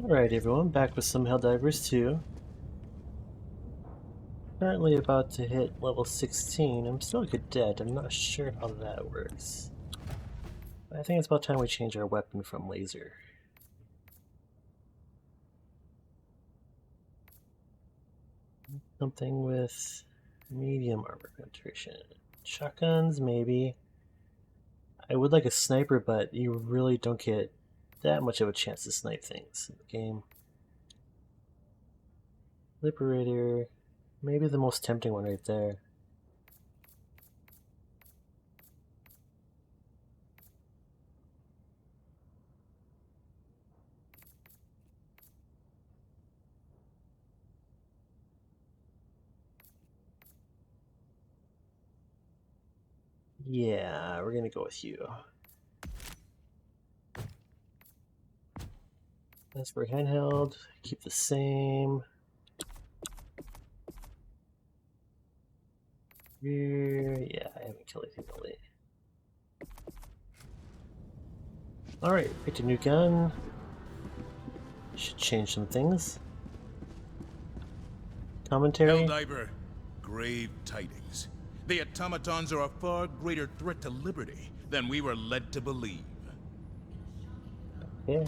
Alright everyone, back with some Helldivers 2. Currently about to hit level 16. I'm still a cadet, I'm not sure how that works. But I think it's about time we change our weapon from laser. Something with medium armor penetration. Shotguns, maybe. I would like a sniper, but you really don't get that much of a chance to snipe things in the game. Liberator, maybe the most tempting one right there. Yeah, we're gonna go with you. As for handheld, keep the same. Yeah, I haven't killed anything lately. Alright, picked a new gun. Should change some things. Commentary. Helldiver, grave tidings. The automatons are a far greater threat to liberty than we were led to believe. Okay.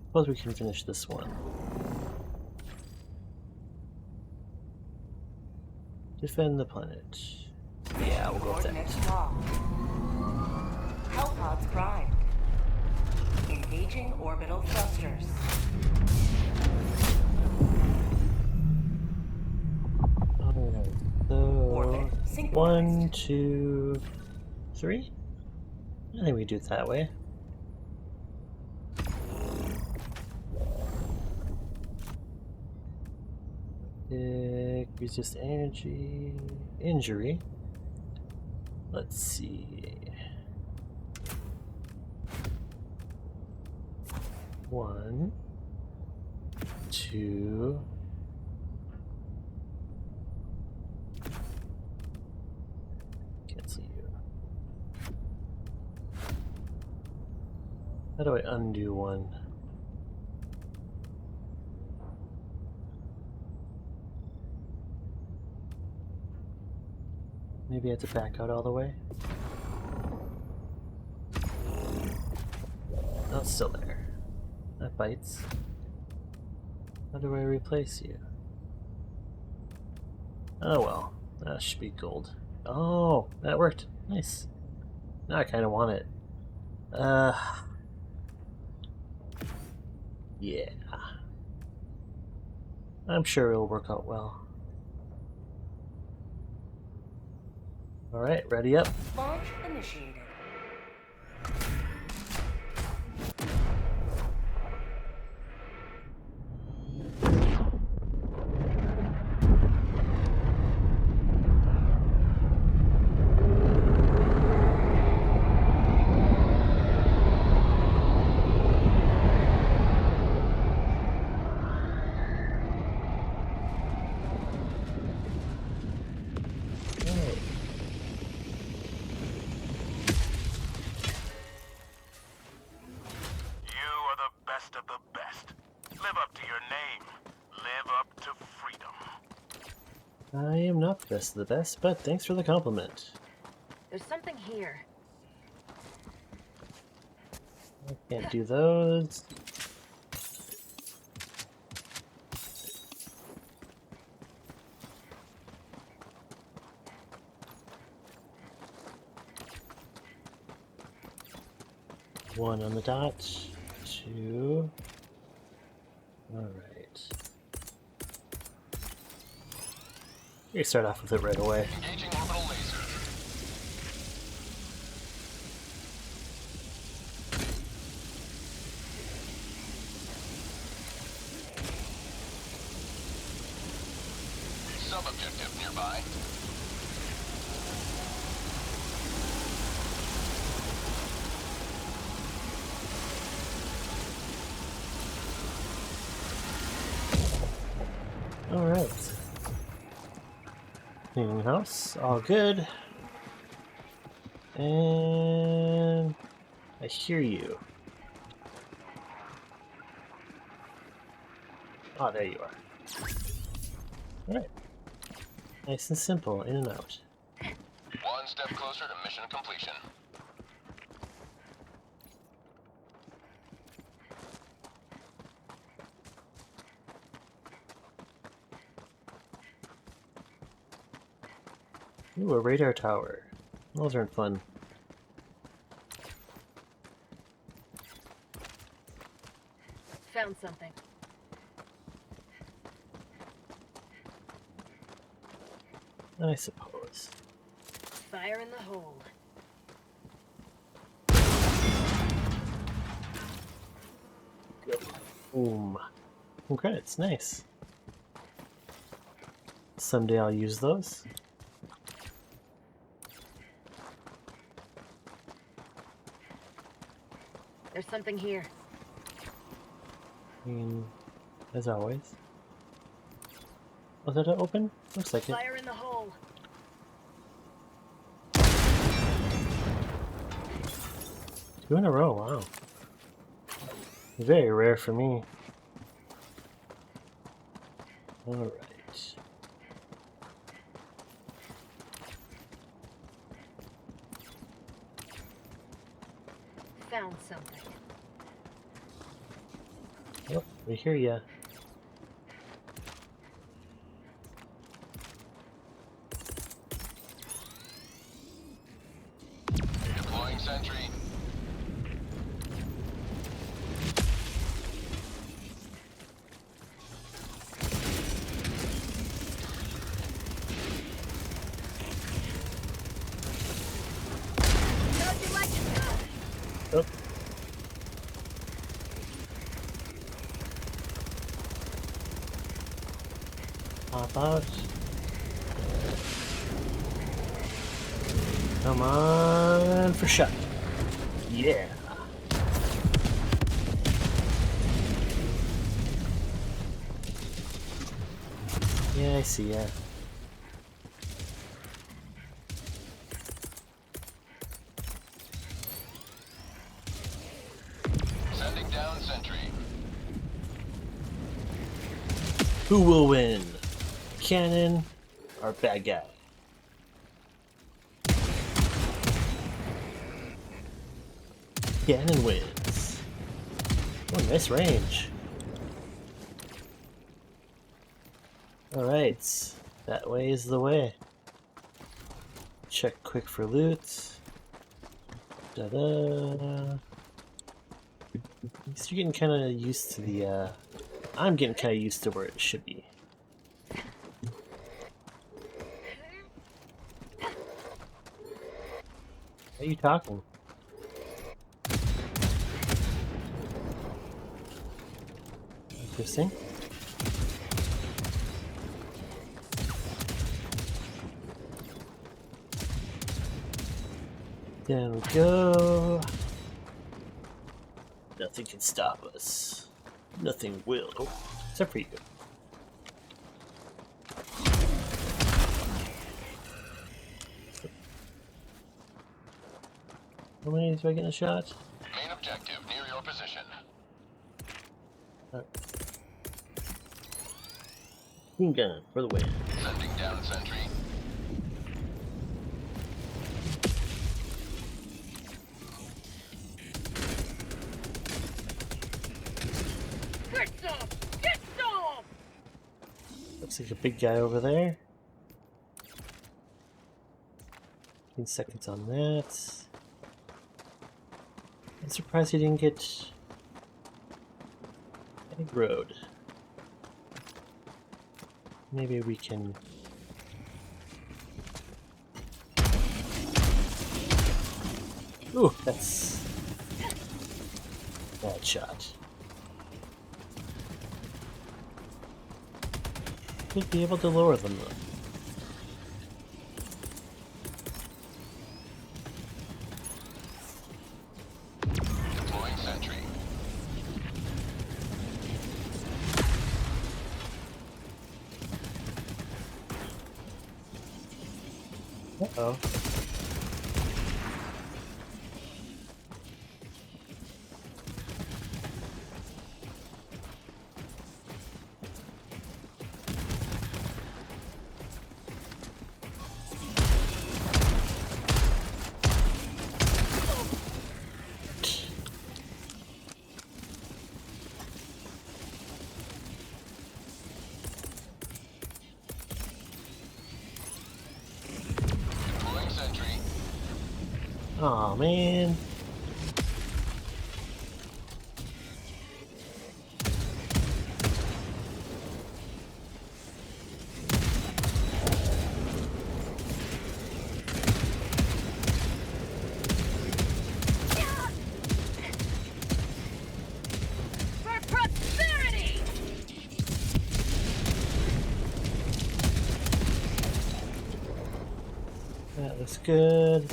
Suppose we can finish this one. Defend the planet. Yeah, we'll go with that. Hellpods primed. Engaging orbital thrusters. Alright, so Orbit synchronized. 1, 2, 3? I think we do it that way. Resist energy injury. Let's see. 1, 2. Can't see you. How do I undo one? Maybe I have to back out all the way? Oh, it's still there. That bites. How do I replace you? Oh well, that should be gold. Oh, that worked. Nice. Now I kind of want it. Yeah. I'm sure it'll work out well. Alright, ready up. Launch initiated. Alright. You are the best of the best. Live up to your name. Live up to freedom. I am not the best of the best, but thanks for the compliment. There's something here. I can't do those. One on the dot. 2. Alright. We start off with it right away. Engaging orbital laser. Sub-objective nearby. Alright. Cleaning house, all good. And I hear you. Oh, there you are. Alright. Nice and simple, in and out. One step closer to mission completion. Ooh, a radar tower. Those aren't fun. Found something. I suppose. Fire in the hole. Boom. Some credits, nice. Someday I'll use those. There's something here. I mean, as always. Was that open? Looks like it. Fire in the hole. Two in a row, wow. Very rare for me. Alright. Found something. Yep, we hear ya. Deploying sentry. Oh. Pop out. Come on for shot. Yeah. Yeah, I see ya. Sending down sentry. Who will win? Cannon or bad guy? Cannon wins. Oh, nice range. Alright, that way is the way. Check quick for loot. Da-da. So you're getting kind of used to the, I'm getting kind of used to where it should be. Are you talking? Interesting. There we go. Nothing can stop us. Nothing will. Oh, except for you. How many do I get in a shot? Main objective near your position. Machine gun for the win. Sending down sentry. Get some! Get some! Looks like a big guy over there. 15 seconds on that. I'm surprised he didn't get egg road. Maybe we can. Ooh, that's bad shot. Should be able to lower them though. Deploying sentry. Uh-oh. Aw, man. For prosperity! That looks good.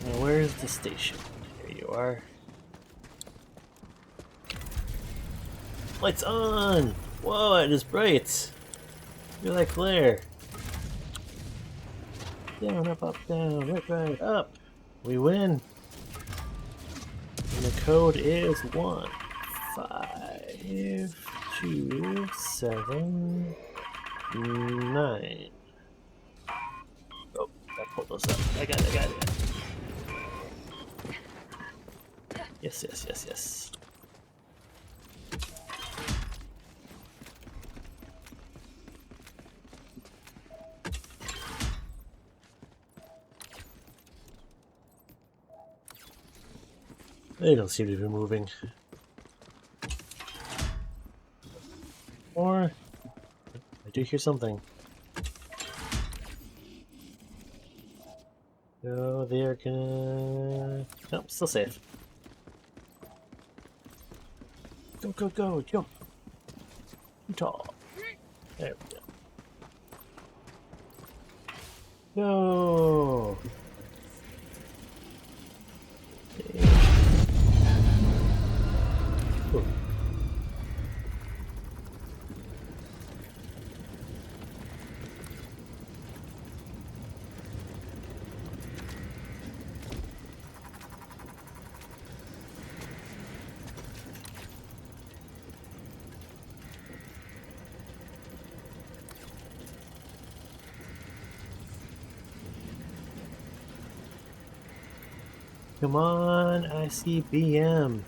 Now, where's the station? Here you are. Lights on! Whoa, it is bright! You're like glare. Down, up, down, right, up! We win! And the code is 15279. Oh, I pulled those up. I got it. Yes. They don't seem to be moving. Or I do hear something. No, they are gonna... Nope, still safe. Go, jump! Too tall. There we go. No! Ooh. Come on, I see BM.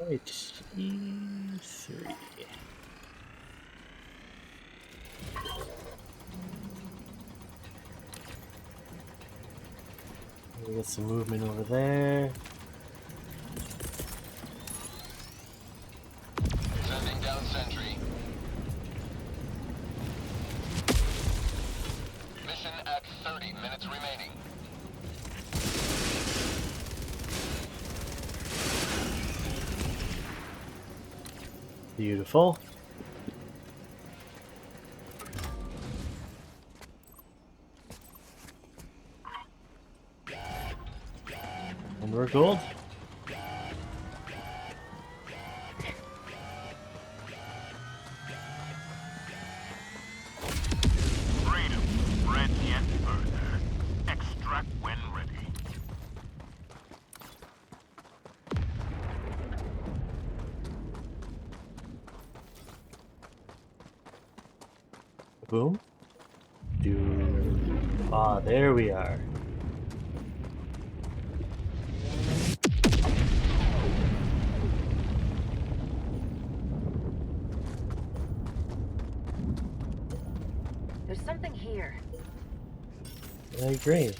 Right, E3. We got some movement over there. Sending down sentry. Mission at 30 minutes remaining. Beautiful. And we're gold. Freedom spread yet further. Extract when ready. Boom. Ah, there we are. There's something here. I agree.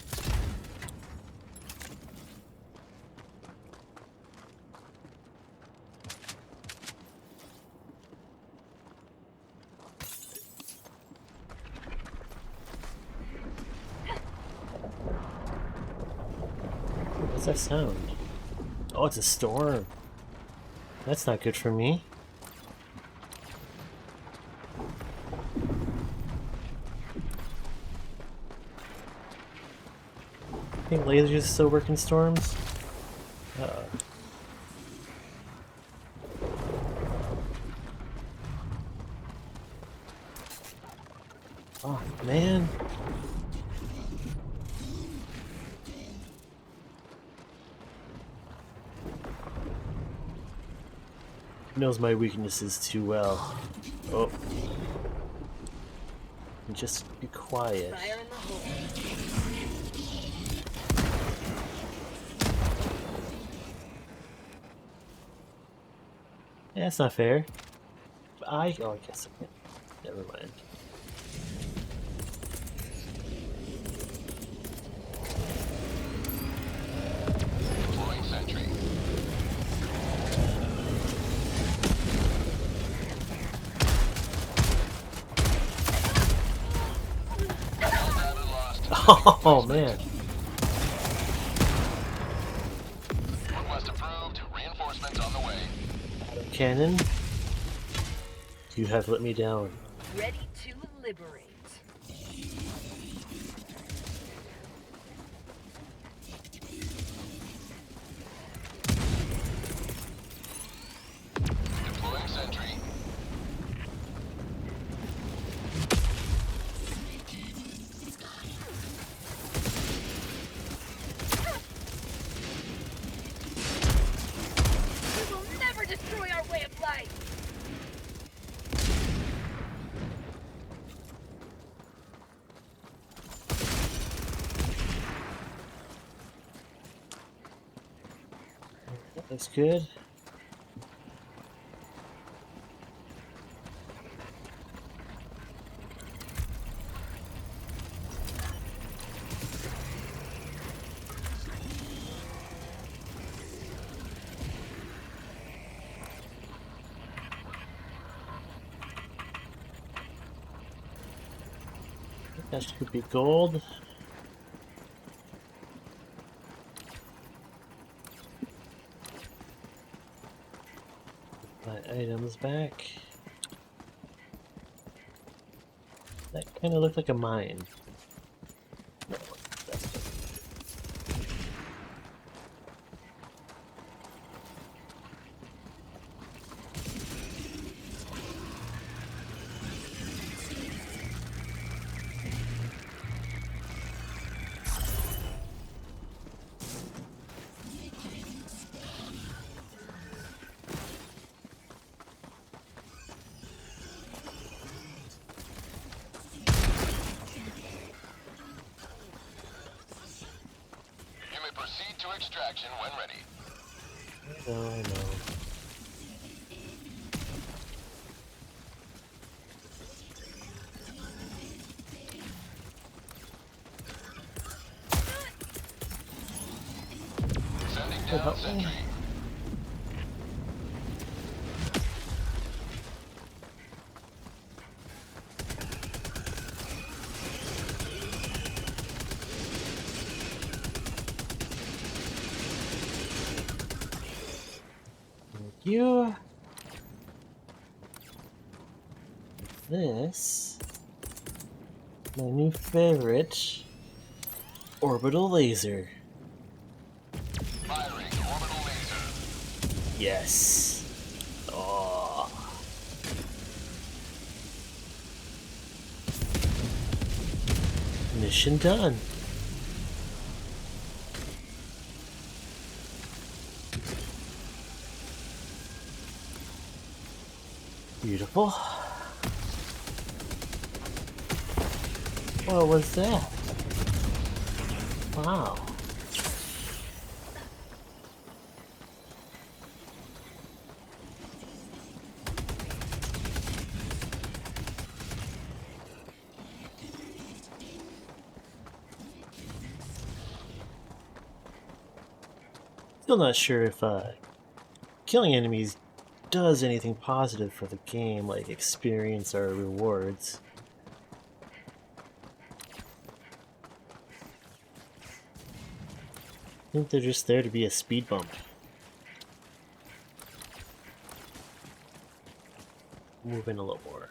What's that sound? Oh, it's a storm. That's not good for me. I think lasers still work in storms. Uh-oh. Oh, man. knows my weaknesses too well. Oh. Just be quiet. Fire in the hole. Yeah, that's not fair. Oh, I guess I can. Never mind. Deploying sentry. Helldiver lost. Oh man. Request approved. Reinforcements on the way. Cannon, you have let me down. Ready to liberate. Deploying sentry. We will never destroy our way of life. That's good. That should be gold. My items back. That kind of looked like a mine. No, that's good. You may proceed to extraction when ready. I know. Sending Oh, down help me. sentry. Thank you. This, my new favorite, orbital laser. Firing orbital laser. Yes. Oh. Mission done. Beautiful. What was that? Wow. Still not sure if killing enemies does anything positive for the game, like experience or rewards. I think they're just there to be a speed bump. Move in a little more.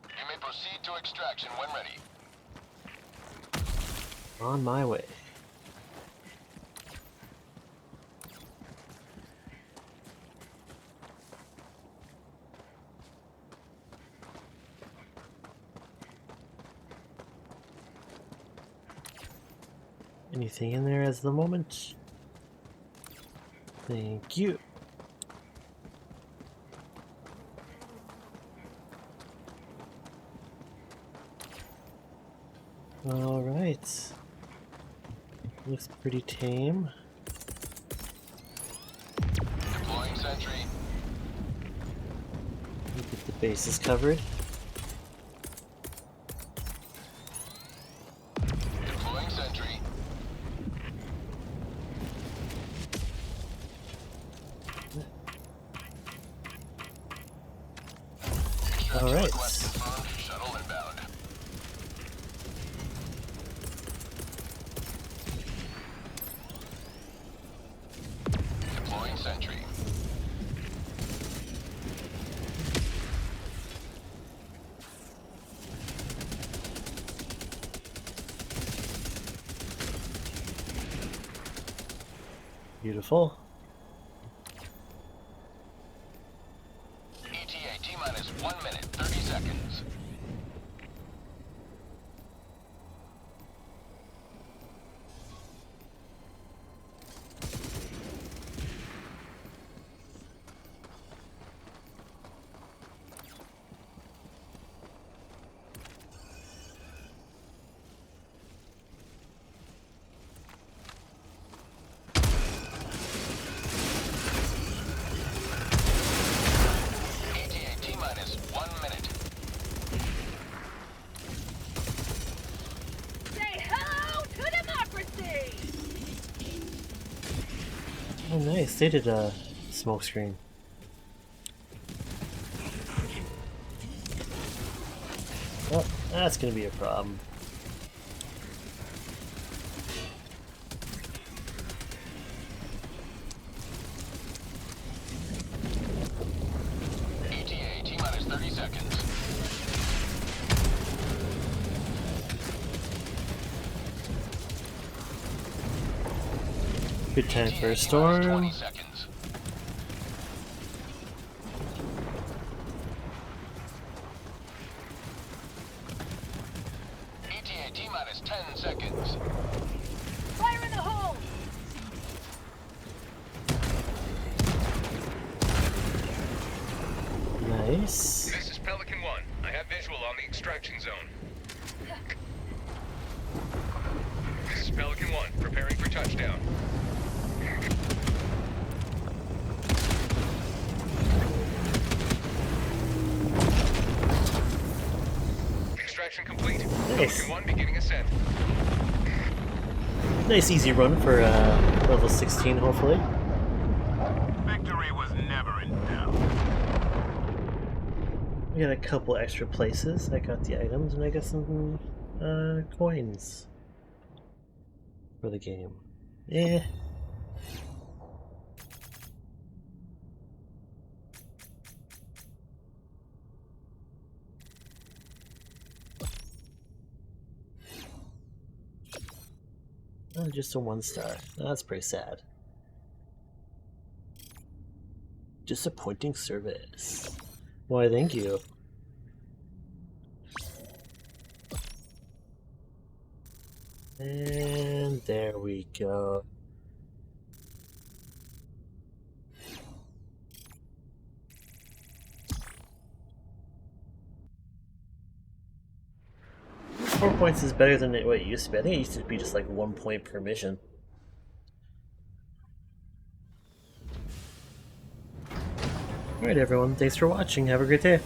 You may proceed to extraction when ready. On my way. Anything in there as the moment? Thank you. Alright. Looks pretty tame. Deploying sentry. Get the bases covered. Deploying sentry. Extraction Alright. request confirmed. Shuttle inbound. Deploying sentry. Beautiful. ETA T-minus 1 minute, 30 seconds. ETA T-minus 1 minute. Say hello to democracy! Oh nice, they did a smoke screen. Oh, that's gonna be a problem. ETA T-minus 30 seconds. Good time for a ETA T-minus storm. 20 seconds. ETA T-minus 10 seconds. Fire in the hole! Nice. This is Pelican 1. I have visual on the extraction zone. This is Pelican 1, preparing for touchdown. Extraction complete. Nice. Pelican 1 beginning ascent. Nice easy run for level 16, hopefully. Victory was never in doubt. We got a couple extra places. I got the items and I got some coins for the game. Yeah. Oh, just a 1 star. That's pretty sad. Disappointing service. Why, thank you. And there we go. Four points is better than what it used to be. I think it used to be just like 1 point per mission. Alright everyone, thanks for watching. Have a great day.